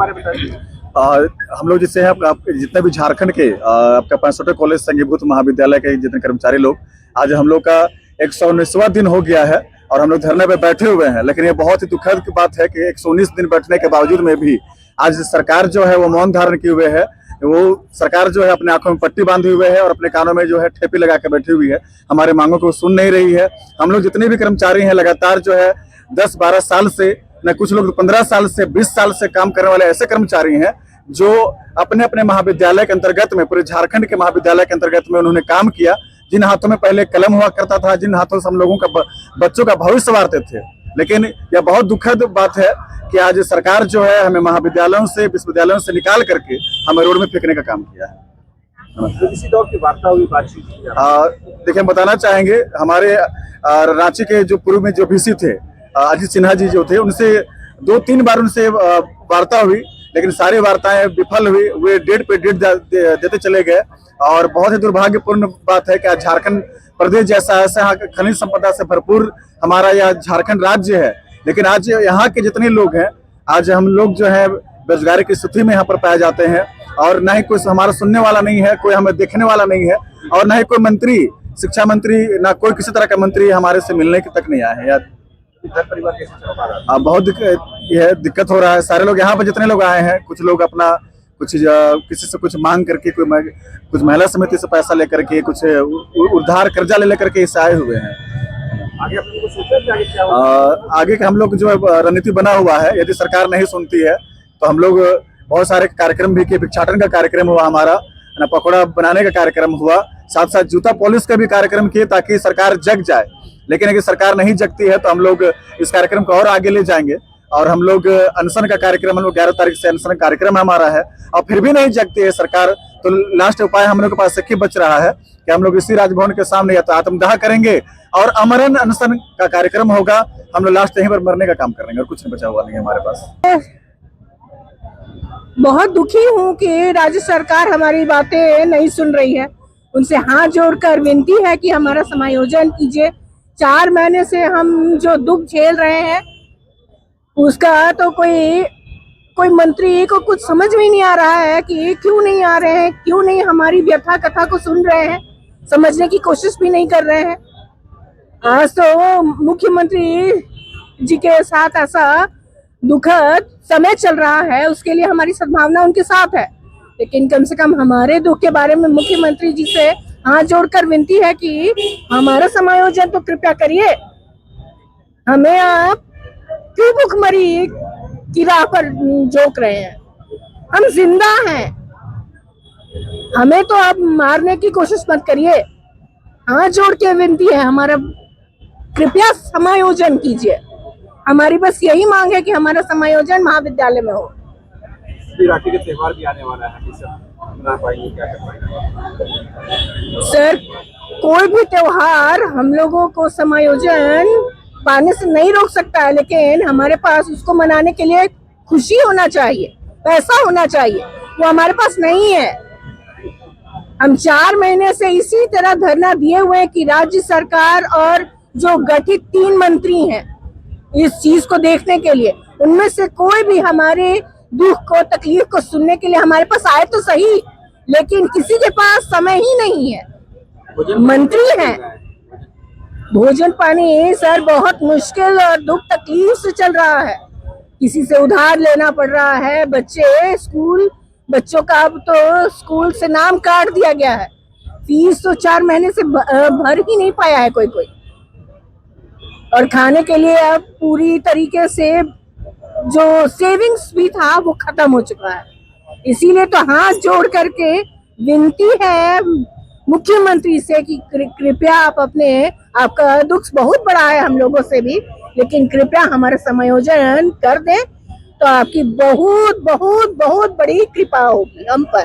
बारे में बताइए। हम लोग जिससे हैं जितने भी झारखंड के आपका 65 कॉलेज संघीभूत महाविद्यालय के जितने कर्मचारी लोग, आज हम लोग का 119वां दिन हो गया है और हम लोग धरने पे बैठे हुए हैं। लेकिन ये बहुत ही दुखद की बात है कि 119 दिन बैठने के बावजूद में भी आज सरकार जो है वो मौन धारण किए हुए है। वो सरकार जो है अपने आंखों में पट्टी बांधे हुए है और अपने कानों में जो है ठेपी लगा के बैठी हुई है। हमारे मांगों को सुन नहीं रही है। हम लोग जितने भी कर्मचारी हैं लगातार जो है 10-12 साल से, न कुछ लोग 15 साल से 20 साल से काम करने वाले ऐसे कर्मचारी हैं जो अपने अपने महाविद्यालय के अंतर्गत में, पूरे झारखंड के महाविद्यालय के अंतर्गत में उन्होंने काम किया। जिन हाथों में पहले कलम हुआ करता था, जिन हाथों से हम लोगों का बच्चों का भविष्य संवारते थे। लेकिन यह बहुत दुखद बात है कि आज सरकार जो है हमें महाविद्यालयों से, विश्वविद्यालयों से निकाल करके हमें रोड में फेंकने का काम किया है। किसी दौर की वार्ता हुई, बातचीत? देखिए, हम बताना चाहेंगे, हमारे रांची के जो पूर्व में जो VC थे अजीत सिन्हा जी जो थे, उनसे 2-3 बार उनसे वार्ता हुई, लेकिन सारी वार्ताएं विफल हुई। वे डेट पे डेट देते चले गए और बहुत ही दुर्भाग्यपूर्ण बात है कि आज झारखंड प्रदेश जैसा ऐसा खनिज संपदा से भरपूर हमारा यह झारखंड राज्य है, लेकिन आज यहाँ के जितने लोग हैं, आज हम लोग जो है बेरोजगारी की स्थिति में यहाँ पर पाए जाते हैं और ना ही कोई हमारा सुनने वाला नहीं है, कोई हमें देखने वाला नहीं है और ना ही कोई मंत्री, शिक्षा मंत्री, ना कोई किसी तरह का मंत्री हमारे से मिलने तक नहीं आया है। यार घर परिवार कैसे चल पा रहा है? बहुत दिक्कत हो रहा है। सारे लोग यहाँ पर जितने लोग आए हैं, कुछ लोग अपना कुछ किसी से कुछ मांग करके, कुछ महिला समिति से पैसा लेकर के, कुछ उधार कर्जा ले लेकर के इससे आए हुए हैं। आगे अपने को सोचा कि आगे क्या होगा? आगे का हम लोग जो रणनीति बना हुआ है, यदि सरकार नहीं सुनती है तो हम लोग बहुत सारे कार्यक्रम भी किए। भिक्षाटन का कार्यक्रम हुआ हमारा, पकौड़ा बनाने का कार्यक्रम हुआ, साथ साथ जूता पॉलिश का भी कार्यक्रम किए ताकि सरकार जग जाए। लेकिन अगर सरकार नहीं जगती है तो हम लोग इस कार्यक्रम को और आगे ले जाएंगे और हम लोग अनशन का कार्यक्रम, हम लोग 11 तारीख से अनशन कार्यक्रम हमारा है और फिर भी नहीं जगती है सरकार, तो लास्ट उपाय हम लोग के पास एक ही बच रहा है कि हम लोग इसी राजभवन के सामने या तो आत्मदाह करेंगे और अमरण अनशन का कार्यक्रम होगा। हम लोग लास्ट यहीं पर मरने का काम करेंगे और कुछ नहीं बचा हुआ नहीं है हमारे पास। बहुत दुखी हूँ कि राज्य सरकार हमारी बातें नहीं सुन रही है। उनसे हाथ जोड़कर विनती है कि हमारा समायोजन कीजिए। 4 महीने से हम जो दुख झेल रहे हैं उसका तो कोई मंत्री को कुछ समझ में नहीं आ रहा है कि क्यों नहीं आ रहे हैं, क्यों नहीं हमारी व्यथा कथा को सुन रहे हैं, समझने की कोशिश भी नहीं कर रहे हैं। आज तो मुख्यमंत्री जी के साथ ऐसा दुखद समय चल रहा है, उसके लिए हमारी सद्भावना उनके साथ है, लेकिन कम से कम हमारे दुख के बारे में मुख्यमंत्री जी से हाथ जोड़कर विनती है कि हमारा समायोजन तो कृपया करिए। हमें आप क्यों भुखमरी की राह पर जोक रहे हैं? हम जिंदा हैं, हमें तो आप मारने की कोशिश मत करिए। हाथ जोड़ के विनती है, हमारा कृपया समायोजन कीजिए। हमारी बस यही मांग है कि हमारा समायोजन महाविद्यालय में हो। राखी का त्योहार भी आने वाला है, क्या कर पाएंगे? सर, कोई भी त्योहार हम लोगों को समायोजन पाने से नहीं रोक सकता है, लेकिन हमारे पास उसको मनाने के लिए खुशी होना चाहिए, पैसा होना चाहिए, वो हमारे पास नहीं है। हम 4 महीने से इसी तरह धरना दिए हुए हैं कि राज्य सरकार और जो गठित 3 मंत्री हैं इस चीज को देखने के लिए, उनमें से कोई भी हमारे दुख को, तकलीफ को सुनने के लिए हमारे पास आए तो सही, लेकिन किसी के पास समय ही नहीं है। मंत्री हैं, भोजन पानी सर बहुत मुश्किल और दुख तकलीफ से चल रहा है। किसी से उधार लेना पड़ रहा है। बच्चों का अब तो स्कूल से नाम काट दिया गया है। फीस तो 4 महीने से भर ही नहीं पाया है कोई, और खाने के लिए अब पूरी तरीके से जो सेविंग्स भी था वो खत्म हो चुका है। इसीलिए तो हाथ जोड़ करके विनती है मुख्यमंत्री से कि कृपया आपका दुख बहुत बड़ा है हम लोगों से भी, लेकिन कृपया हमारा समायोजन कर दें तो आपकी बहुत बहुत बहुत बड़ी कृपा होगी हम पर।